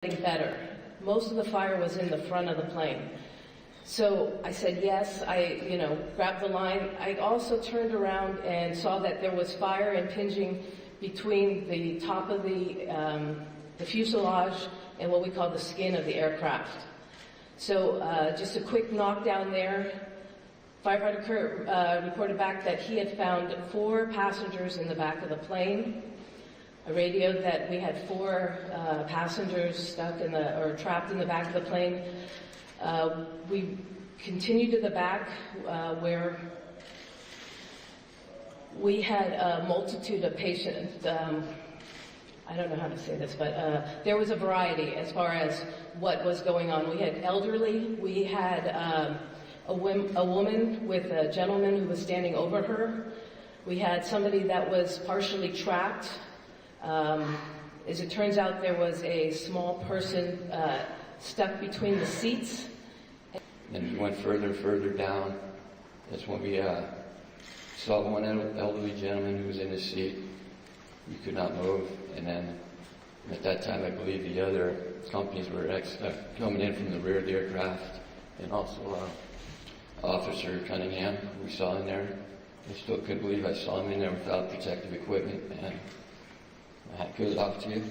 getting better. Most of the fire was in the front of the plane. So I said yes, I grabbed the line. I also turned around and saw that there was fire impinging between the top of the fuselage and what we call the skin of the aircraft. So just a quick knockdown there. Firefighter reported back that he had found 4 passengers in the back of the plane. I radioed that we had 4 passengers stuck or trapped in the back of the plane. We continued to the back where we had a multitude of patients. I don't know how to say this, but there was a variety as far as what was going on. We had elderly, we had a woman with a gentleman who was standing over her. We had somebody that was partially trapped. As it turns out, there was a small person stuck between the seats. And we went further and further down. That's when we saw one elderly gentleman who was in his seat. He could not move. And then at that time, I believe the other companies were coming in from the rear of the aircraft, and also Officer Cunningham, who we saw in there. I still couldn't believe I saw him in there without protective equipment, and my hat goes off to you.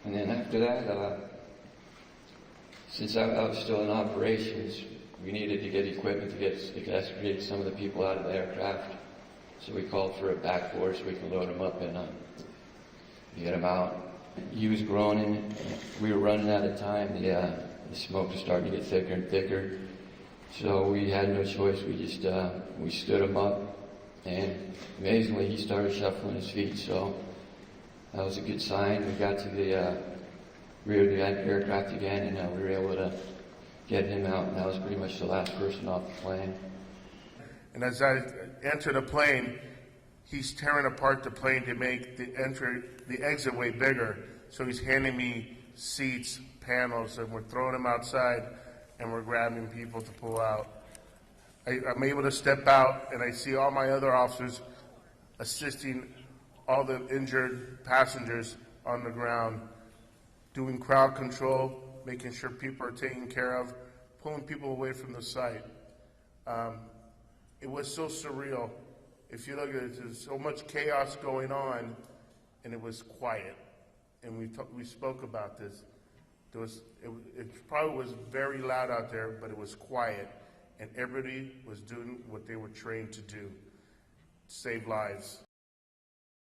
And then after that, since I was still in operations, we needed to get equipment to extricate some of the people out of the aircraft. So we called for a back board so we could load them up and get them out. He was groaning. We were running out of time. The smoke was starting to get thicker and thicker. So we had no choice. We just we stood him up, and amazingly he started shuffling his feet. So that was a good sign. We got to the rear of the aircraft again, and we were able to get him out. And that was pretty much the last person off the plane. And as I enter the plane, he's tearing apart the plane to make the exit way bigger. So he's handing me seats, panels, and we're throwing them outside, and we're grabbing people to pull out. I'm able to step out, and I see all my other officers assisting all the injured passengers on the ground, doing crowd control, making sure people are taken care of, pulling people away from the site. It was so surreal. If you look at it, there's so much chaos going on, and it was quiet. And we spoke about this. It probably was very loud out there, but it was quiet, and everybody was doing what they were trained to do, save lives.